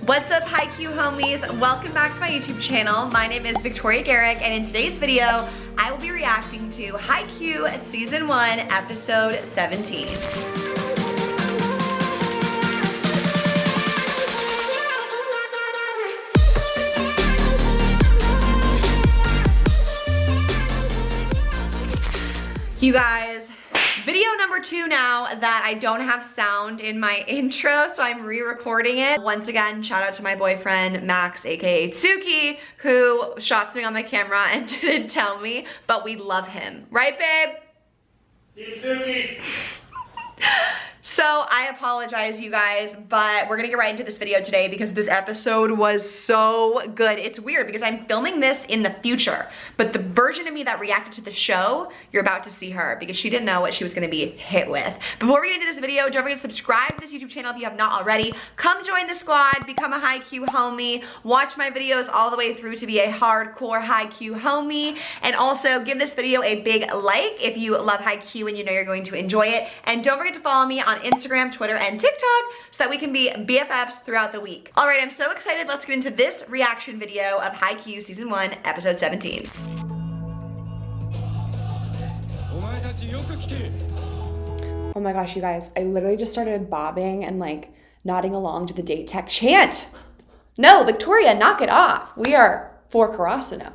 What's up, Haikyuu homies? Welcome back to my YouTube channel. My name is Victoria Garrick, and in today's video, I will be reacting to Haikyuu Season 1, Episode 17. You guys, video number 2 now that I don't have sound in my intro, so I'm re-recording it. Once again, shout out to my boyfriend, Max, aka Tsuki, who shot something on my camera and didn't tell me, but we love him. Right, babe? Team Tsuki. So I apologize, you guys, but we're gonna get right into this video today because this episode was so good. It's weird because I'm filming this in the future, but the version of me that reacted to the show, you're about to see her because she didn't know what she was gonna be hit with. Before we get into this video, don't forget to subscribe to this YouTube channel if you have not already. Come join the squad, become a Haikyuu homie, watch my videos all the way through to be a hardcore Haikyuu homie, and also give this video a big like if you love Haikyuu and you know you're going to enjoy it. And don't forget to follow me on Instagram, Twitter, and TikTok so that we can be BFFs throughout the week. All right, I'm so excited. Let's get into this reaction video of Haikyuu Season 1, Episode 17. Oh my gosh, you guys, I literally just started bobbing and like nodding along to the date tech chant. No, Victoria, knock it off. We are for Karasa now.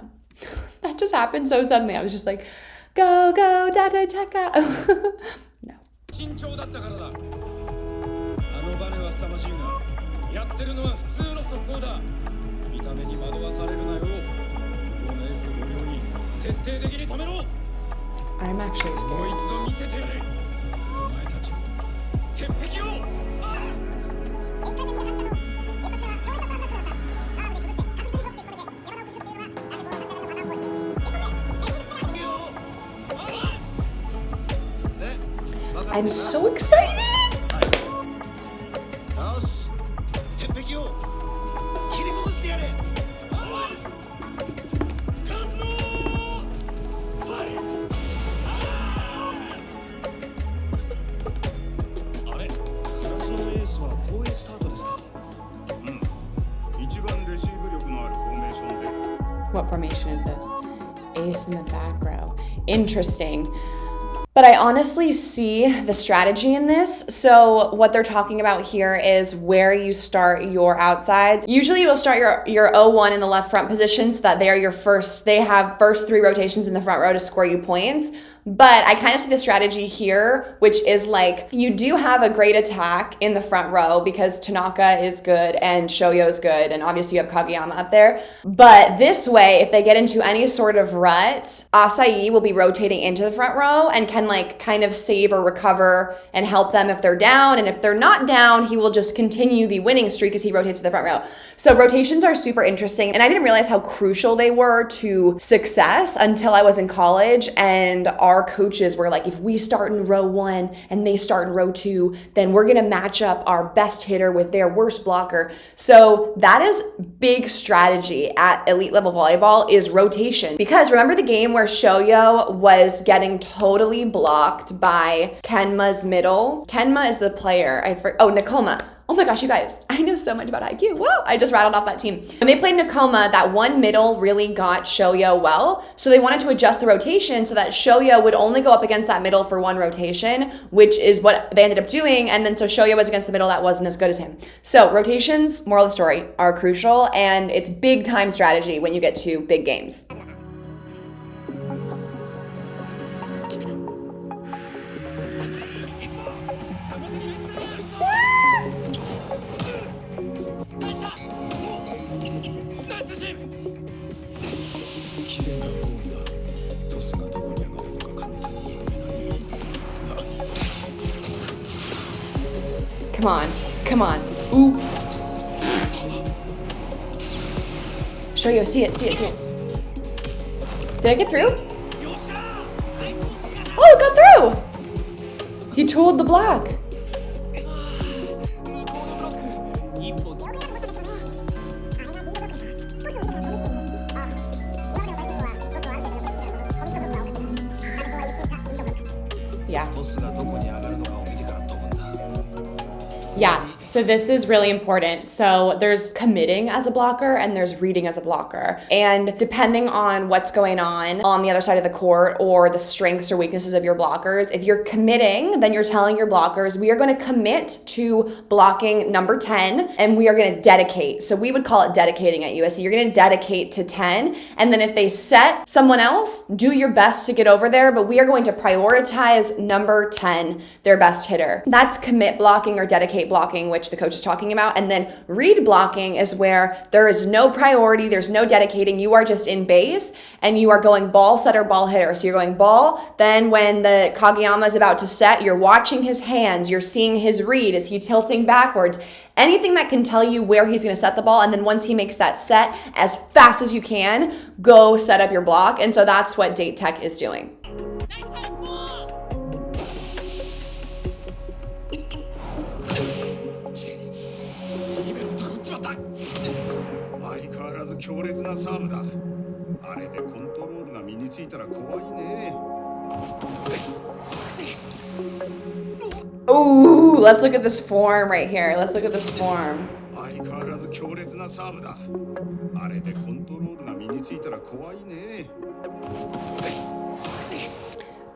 That just happened so suddenly. I was just like, go, go, da da teka. No. I'm actually scared. I'm so excited! What formation is this? Ace in the back row. Interesting. But I honestly see the strategy in this. So what they're talking about here is where you start your outsides. Usually you will start your 0-1 in the left front position so that they have first 3 rotations in the front row to score you points. But I kind of see the strategy here, which is like, you do have a great attack in the front row because Tanaka is good and Shoyo's good, and obviously you have Kageyama up there. But this way, if they get into any sort of rut, Asahi will be rotating into the front row and can like kind of save or recover and help them if they're down. And if they're not down, he will just continue the winning streak as he rotates to the front row. So rotations are super interesting. And I didn't realize how crucial they were to success until I was in college, and our coaches were like, if we start in row 1 and they start in row 2, then we're gonna match up our best hitter with their worst blocker. So that is big strategy at elite level volleyball, is rotation. Because remember the game where Shoyo was getting totally blocked by Kenma's middle? Kenma is the player, Nakoma. Oh my gosh, you guys, I know so much about Haikyuu. Whoa, I just rattled off that team. When they played Nakoma, that one middle really got Shoyo well. So they wanted to adjust the rotation so that Shoyo would only go up against that middle for 1 rotation, which is what they ended up doing. And then so Shoyo was against the middle that wasn't as good as him. So rotations, moral of the story, are crucial, and it's big time strategy when you get to big games. Come on, come on. Ooh. Shoyo, see it, see it, see it. Did I get through? Oh, it got through! He told the block. Yeah. Yeah, So this is really important. So there's committing as a blocker and there's reading as a blocker. And depending on what's going on the other side of the court or the strengths or weaknesses of your blockers, if you're committing, then you're telling your blockers, we are going to commit to blocking number 10 and we are going to dedicate. So we would call it dedicating at USC. You're going to dedicate to 10. And then if they set someone else, do your best to get over there. But we are going to prioritize number 10, their best hitter. That's commit blocking or dedicate blocking, which the coach is talking about. And then read blocking is where there is no priority, there's no dedicating, you are just in base and you are going ball setter, ball hitter. So you're going ball, then when the Kageyama is about to set, you're watching his hands, you're seeing his read, is he tilting backwards? Anything that can tell you where he's going to set the ball, and then once he makes that set, as fast as you can, go set up your block. And so that's what Date Tech is doing. Ooh, let's look at this form right here. Let's look at this form.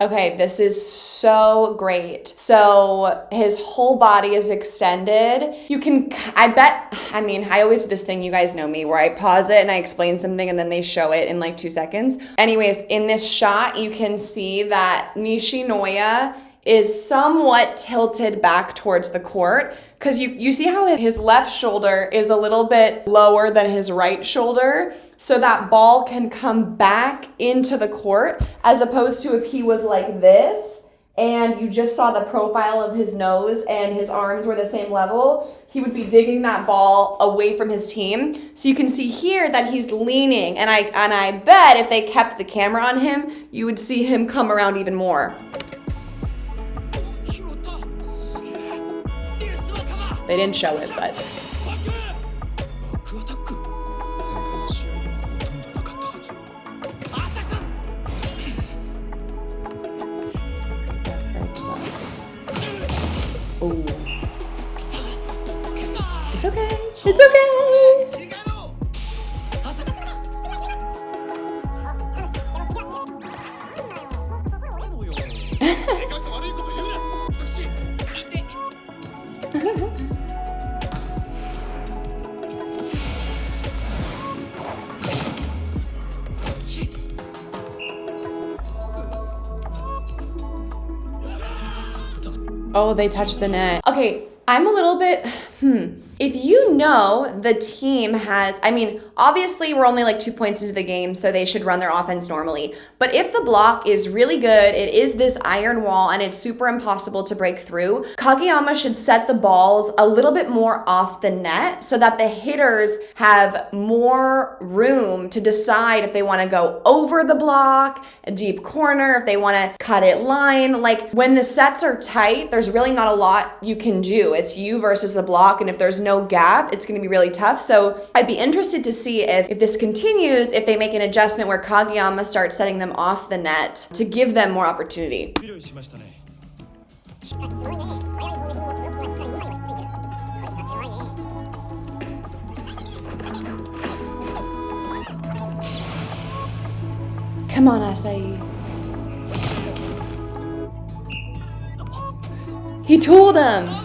Okay, this is so great. So his whole body is extended. You can, I always do this thing, you guys know me, where I pause it and I explain something and then they show it in like 2 seconds. Anyways, in this shot, you can see that Nishinoya is somewhat tilted back towards the court because you see how his left shoulder is a little bit lower than his right shoulder, so that ball can come back into the court, as opposed to if he was like this and you just saw the profile of his nose and his arms were the same level, he would be digging that ball away from his team. So you can see here that he's leaning, and I bet if they kept the camera on him, you would see him come around even more. They didn't show it, but. Ooh. It's okay. It's okay. Oh, they touched the net. Okay, I'm a little bit, If you know the team has, obviously we're only like 2 points into the game, so they should run their offense normally. But if the block is really good, it is this iron wall and it's super impossible to break through, Kageyama should set the balls a little bit more off the net so that the hitters have more room to decide if they want to go over the block, a deep corner, if they want to cut it line. Like when the sets are tight, there's really not a lot you can do. It's you versus the block, and if there's no gap, it's going to be really tough. So I'd be interested to see if this continues, if they make an adjustment where Kageyama starts setting them off the net to give them more opportunity. Come on, Asai. He told him.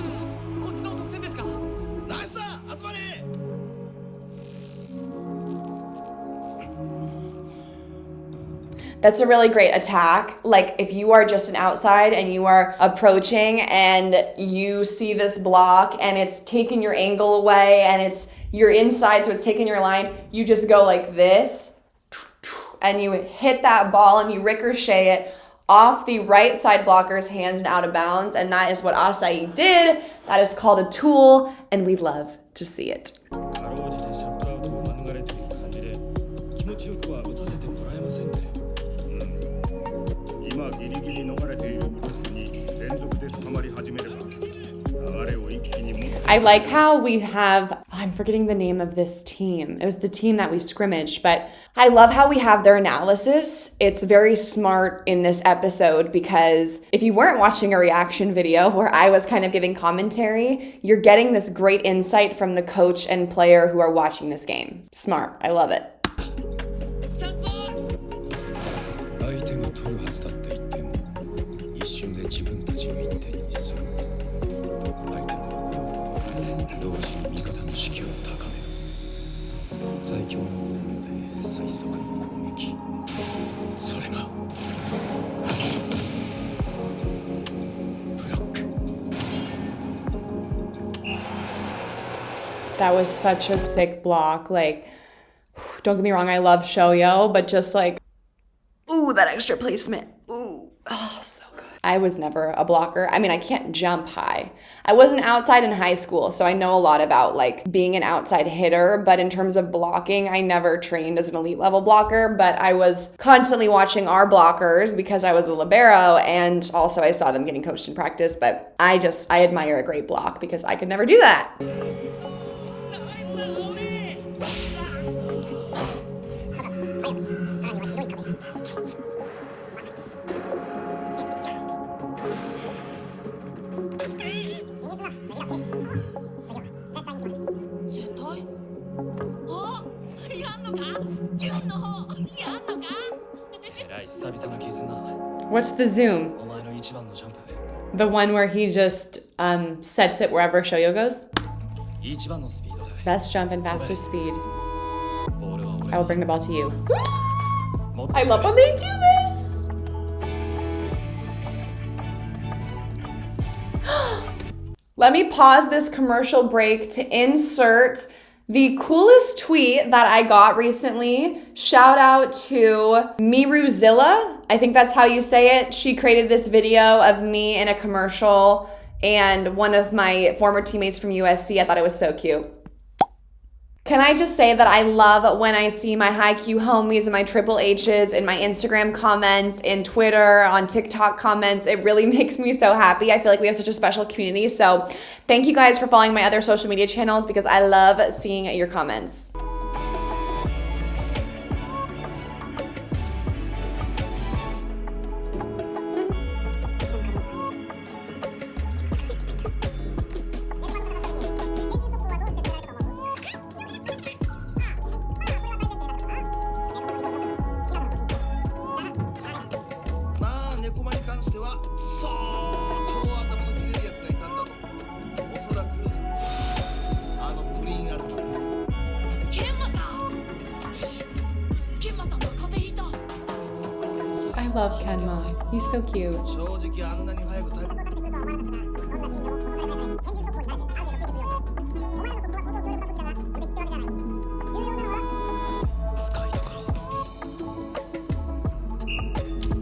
That's a really great attack. Like if you are just an outside and you are approaching and you see this block and it's taking your angle away and you're inside, so it's taking your line, you just go like this and you hit that ball and you ricochet it off the right side blocker's hands and out of bounds. And that is what Asai did. That is called a tool, and we love to see it. I like how we have I'm forgetting the name of this team. It was the team that we scrimmaged, but I love how we have their analysis. It's very smart in this episode because if you weren't watching a reaction video where I was kind of giving commentary, you're getting this great insight from the coach and player who are watching this game. Smart. I love it. That was such a sick block. Like, don't get me wrong, I love Shoyo, but just like, ooh, that extra placement. Ooh, oh, so good. I was never a blocker. I mean, I can't jump high. I wasn't outside in high school, so I know a lot about like being an outside hitter, but in terms of blocking, I never trained as an elite level blocker, but I was constantly watching our blockers because I was a libero, and also I saw them getting coached in practice, but I admire a great block because I could never do that. What's the zoom? The one where he just sets it wherever Shoyo goes? Best jump and fastest speed. I will bring the ball to you. I love when they do this. Let me pause this commercial break to insert the coolest tweet that I got recently. Shout out to Miruzilla. I think that's how you say it. She created this video of me in a commercial and one of my former teammates from USC. I thought it was so cute. Can I just say that I love when I see my Haikyuu homies and my Triple H's in my Instagram comments, in Twitter, on TikTok comments. It really makes me so happy. I feel like we have such a special community. So thank you guys for following my other social media channels because I love seeing your comments. I love Kenma. He's so cute.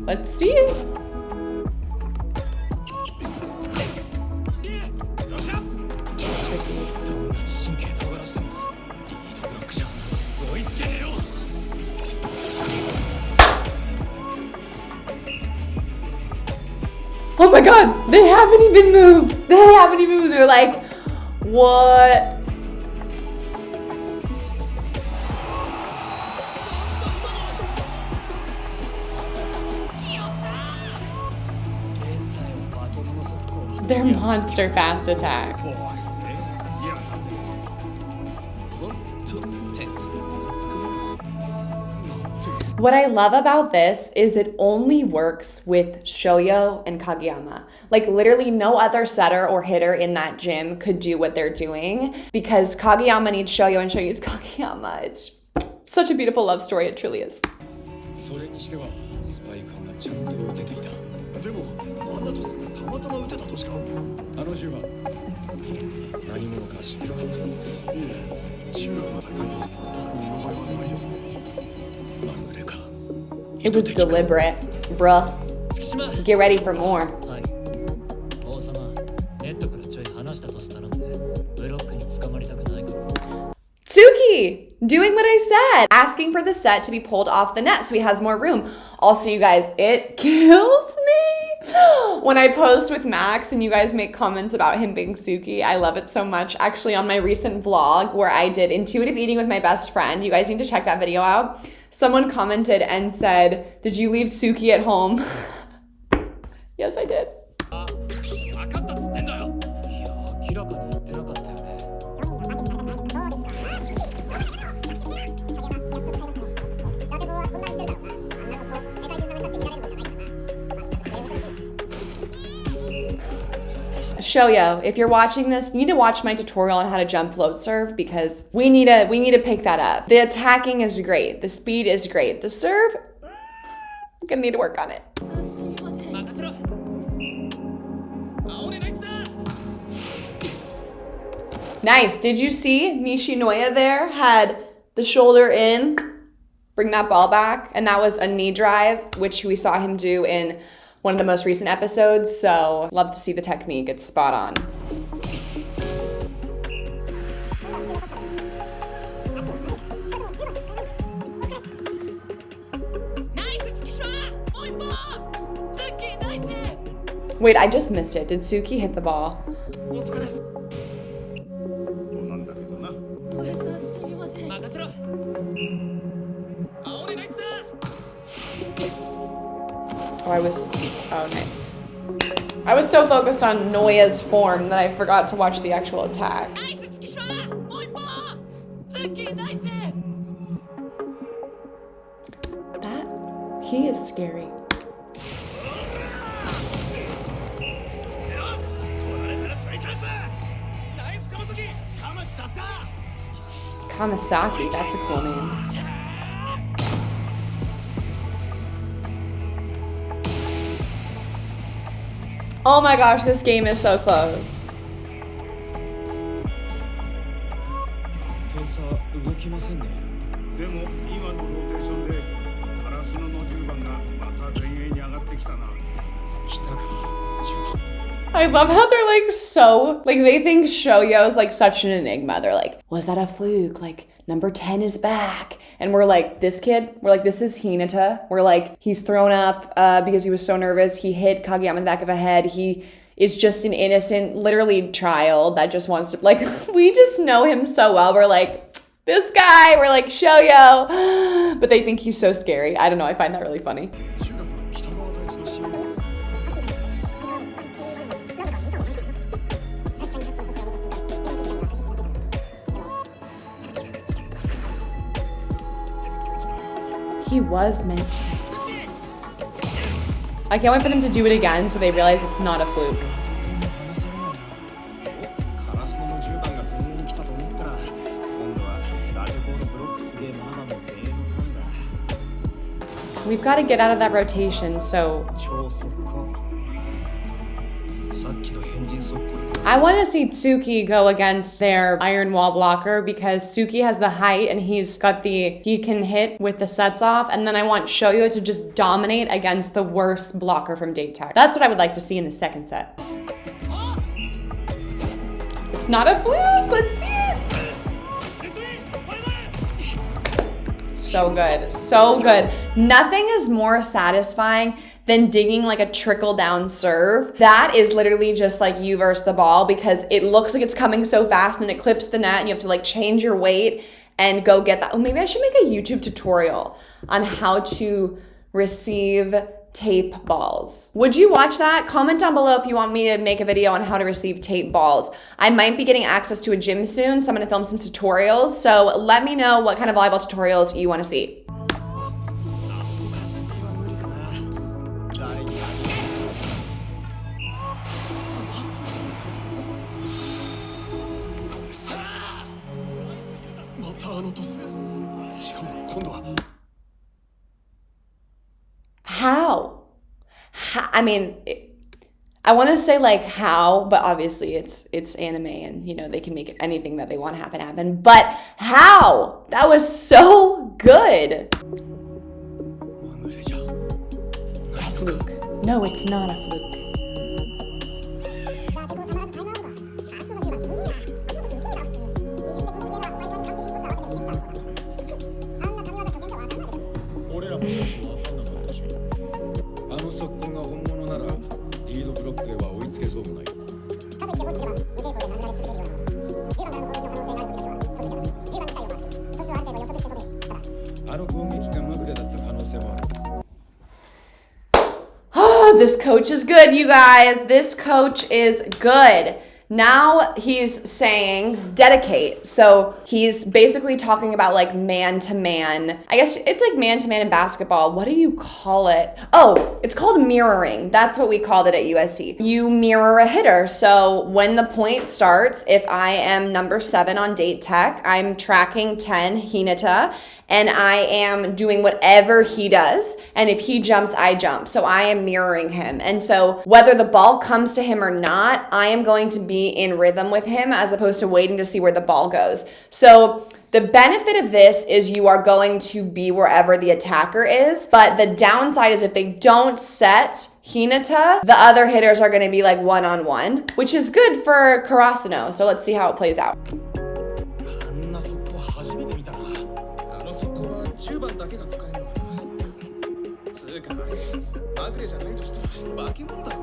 Let's see it. Oh my god, they haven't even moved. They're like, what? They're monster fast attack. What I love about this is it only works with Shoyo and Kageyama. Like literally no other setter or hitter in that gym could do what they're doing because Kageyama needs Shoyo and Shoyo needs Kageyama. It's such a beautiful love story, it truly is. It was deliberate, bruh. Get ready for more. Tsuki, doing what I said, asking for the set to be pulled off the net so he has more room. Also, you guys, it kills me When I post with Max and you guys make comments about him being Suki, I love it so much. Actually, on my recent vlog where I did intuitive eating with my best friend, you guys need to check that video out. Someone commented and said, "Did you leave Suki at home?" Yes, I did. Shoyo, if you're watching this, you need to watch my tutorial on how to jump float serve because we need to pick that up. The attacking is great. The speed is great. The serve, gonna need to work on it. Nice. Did you see Nishinoya there had the shoulder in, bring that ball back, and that was a knee drive, which we saw him do in one of the most recent episodes, so love to see the technique. It's spot on. Wait, I just missed it. Did Suki hit the ball? Oh, nice. I was so focused on Noya's form that I forgot to watch the actual attack. He is scary. Kamasaki, that's a cool name. Oh my gosh, this game is so close. I love how they're like so, like they think Shoyo is like such an enigma. They're like, was that a fluke? Like number 10 is back. And we're like, this kid, we're like, this is Hinata. We're like, he's thrown up because he was so nervous. He hit Kageyama in the back of the head. He is just an innocent, literally child that just wants to, like, we just know him so well. We're like, this guy, we're like, Shoyo. But they think he's so scary. I don't know, I find that really funny. He was meant to. I can't wait for them to do it again so they realize it's not a fluke. We've got to get out of that rotation, so I want to see Tsuki go against their iron wall blocker because Tsuki has the height and he can hit with the sets off, and then I want Shoyo to just dominate against the worst blocker from Date Tech. That's what I would like to see in the second set. It's not a fluke, let's see it. So good, so good. Nothing is more satisfying than digging like a trickle down serve. That is literally just like you versus the ball because it looks like it's coming so fast and then it clips the net and you have to like change your weight and go get that. Oh, maybe I should make a YouTube tutorial on how to receive tape balls. Would you watch that? Comment down below if you want me to make a video on how to receive tape balls. I might be getting access to a gym soon, so I'm gonna film some tutorials. So let me know what kind of volleyball tutorials you wanna see. How? I mean, I want to say like how, but obviously it's anime and you know they can make anything that they want to happen. But how? That was so good. A fluke. No, it's not a fluke. This coach is good, you guys. This coach is good. Now he's saying dedicate. So he's basically talking about like man-to-man. I guess it's like man-to-man in basketball. What do you call it? Oh, it's called mirroring. That's what we called it at USC. You mirror a hitter. So when the point starts, if I am number 7 on date tech, I'm tracking 10 Hinata, and I am doing whatever he does. And if he jumps, I jump. So I am mirroring him. And so whether the ball comes to him or not, I am going to be in rhythm with him as opposed to waiting to see where the ball goes. So the benefit of this is you are going to be wherever the attacker is. But the downside is if they don't set Hinata, the other hitters are going to be like one-on-one, which is good for Karasuno. So let's see how it plays out. 10番だけが使えるのかな。つうかあれ、まぐれじゃないとしたら化け物だよ。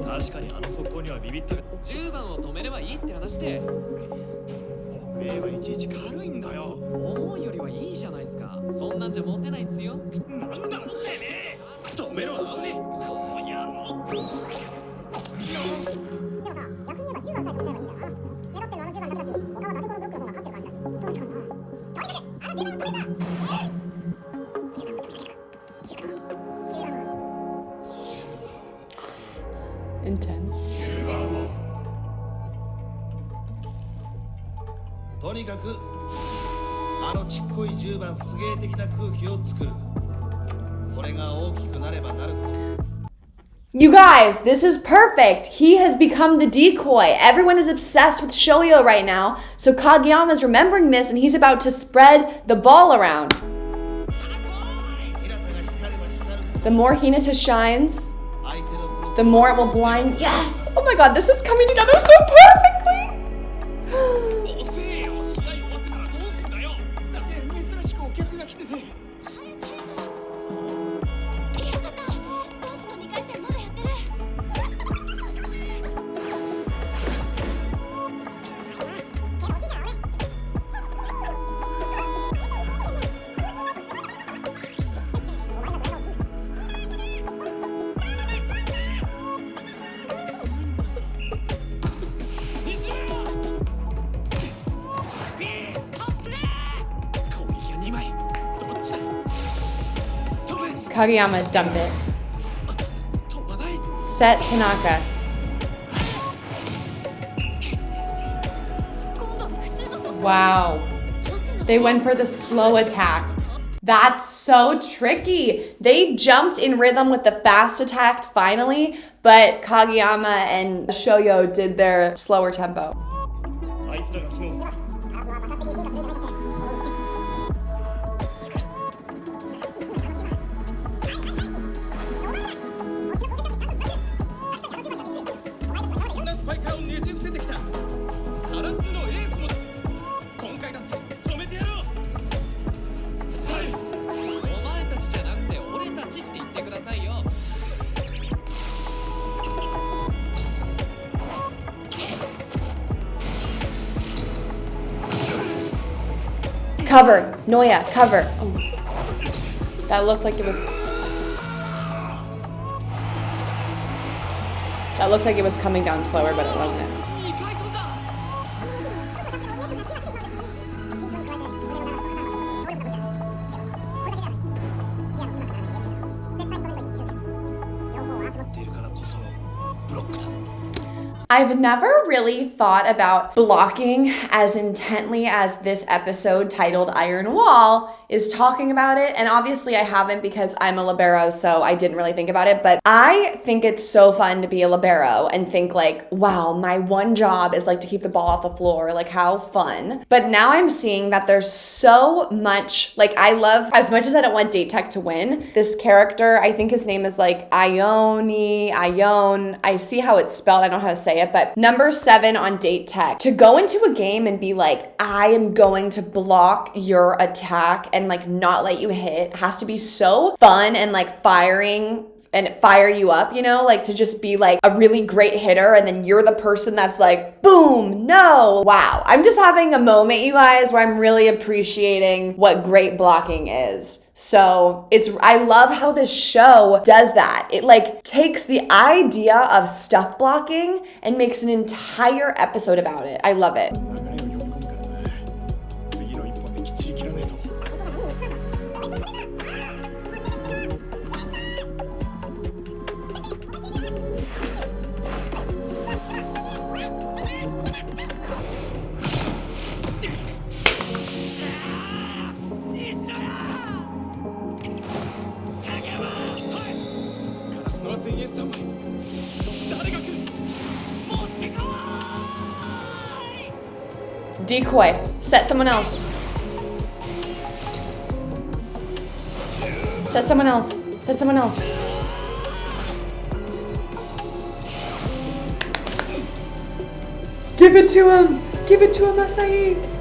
確かにあの速攻にはビビってる。10番を止めればいいって話で。おめえはいちいち軽いんだよ。重いよりはいいじゃないですか。そんなんじゃ持てないっすよ。なんだろってね。止めろ危ねえ。この野郎。でもさ、逆に言えば10番さえ止めちゃえばいいんだよな。だってあの10番だけだし、他は誰このブロックの方が勝ってる感じだし。確かにな。とにかくあの10番を止めた。Intense. とにかくあのちっこい10番すげえ的な空気を作る。それが大きくなればなるほど。You guys, this is perfect. He has become the decoy. Everyone is obsessed with Shoyo right now. So Kageyama is remembering this and he's about to spread the ball around. The more Hinata shines, the more it will blind. Yes! Oh my god, this is coming together so perfectly! Kageyama dumped it. Set Tanaka. Wow. They went for the slow attack. That's so tricky. They jumped in rhythm with the fast attack finally, but Kageyama and Shoyo did their slower tempo. Cover, Noya, cover. Oh. That looked like it was. That looked like it was coming down slower, but it wasn't. I've never really thought about blocking as intently as this episode titled Iron Wall is talking about it. And obviously I haven't because I'm a libero, so I didn't really think about it. But I think it's so fun to be a libero and think like, wow, my one job is like to keep the ball off the floor. Like how fun. But now I'm seeing that there's so much, like I love, as much as I don't want Date Tech to win, this character, I think his name is like Ione. I see how it's spelled. I don't know how to say it, but number 7 on Date Tech. To go into a game and be like, I am going to block your attack and like not let you hit has to be so fun and like firing fire you up, you know, like to just be like a really great hitter and then you're the person that's like, boom, no. Wow. I'm just having a moment, you guys, where I'm really appreciating what great blocking is. So I love how this show does that. It like takes the idea of stuff blocking and makes an entire episode about it. I love it. 次の一本できっちり切らねえと。 Decoy, set someone else. Set someone else. Set someone else. Give it to him. Give it to him, Asahi.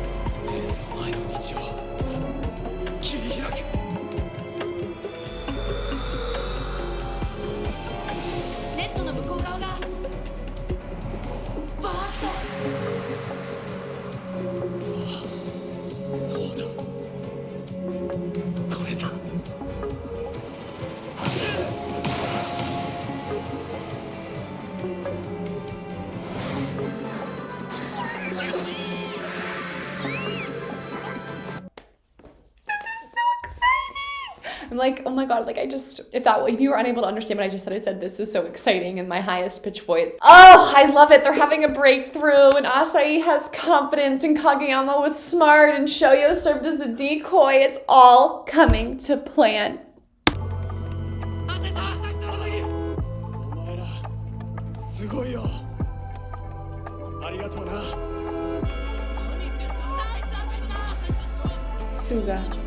I'm like, oh my God, like if you were unable to understand what I just said, I said, this is so exciting in my highest pitch voice. Oh, I love it. They're having a breakthrough and Asahi has confidence and Kageyama was smart and Shoyo served as the decoy. It's all coming to plan. Suga.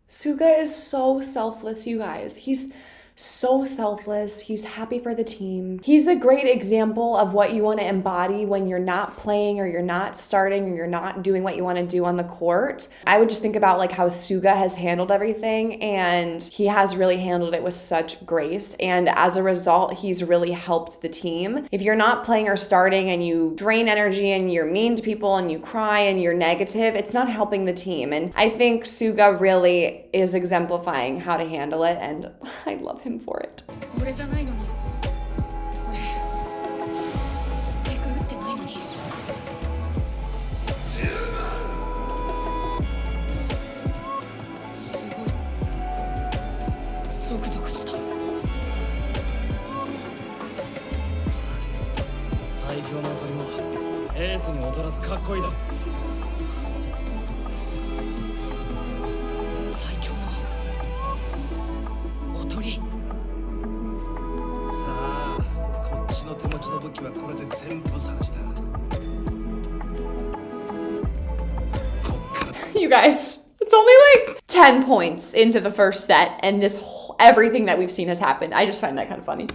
Suga is so selfless, you guys. He's so selfless. He's happy for the team. He's a great example of what you want to embody when you're not playing or you're not starting or you're not doing what you want to do on the court. I would just think about like how Suga has handled everything and he has really handled it with such grace. And as a result, he's really helped the team. If you're not playing or starting and you drain energy and you're mean to people and you cry and you're negative, it's not helping the team. And I think Suga really is exemplifying how to handle it and I love him for it. You guys, it's only like 10 points into the first set and everything that we've seen has happened. I just find that kind of funny.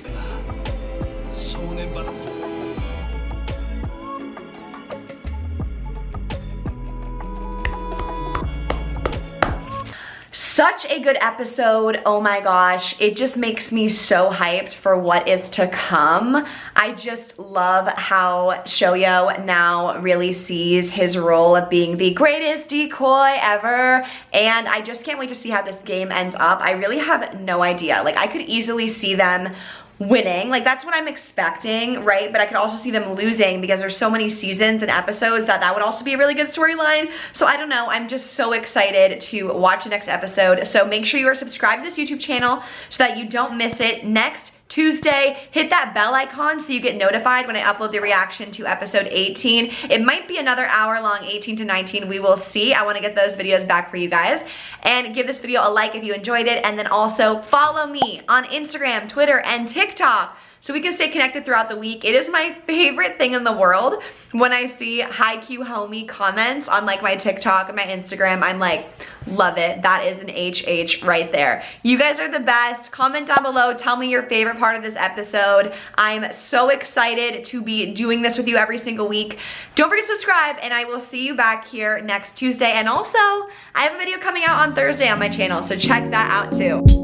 Such a good episode. Oh my gosh. It just makes me so hyped for what is to come. I just love how Shoyo now really sees his role of being the greatest decoy ever. And I just can't wait to see how this game ends up. I really have no idea. Like I could easily see them winning, like that's what I'm expecting, right? But I could also see them losing because there's so many seasons and episodes that would also be a really good storyline. So I don't know, I'm just so excited to watch the next episode. So make sure you are subscribed to this YouTube channel so that you don't miss it. Next Tuesday, hit that bell icon so you get notified when I upload the reaction to episode 18. It might be another hour long, 18 to 19, we will see. I wanna get those videos back for you guys. And give this video a like if you enjoyed it, and then also follow me on Instagram, Twitter, and TikTok so we can stay connected throughout the week. It is my favorite thing in the world when I see Haikyuu homie comments on like my TikTok and my Instagram. I'm like, love it. That is an HH right there. You guys are the best. Comment down below. Tell me your favorite part of this episode. I'm so excited to be doing this with you every single week. Don't forget to subscribe, and I will see you back here next Tuesday. And also, I have a video coming out on Thursday on my channel, so check that out too.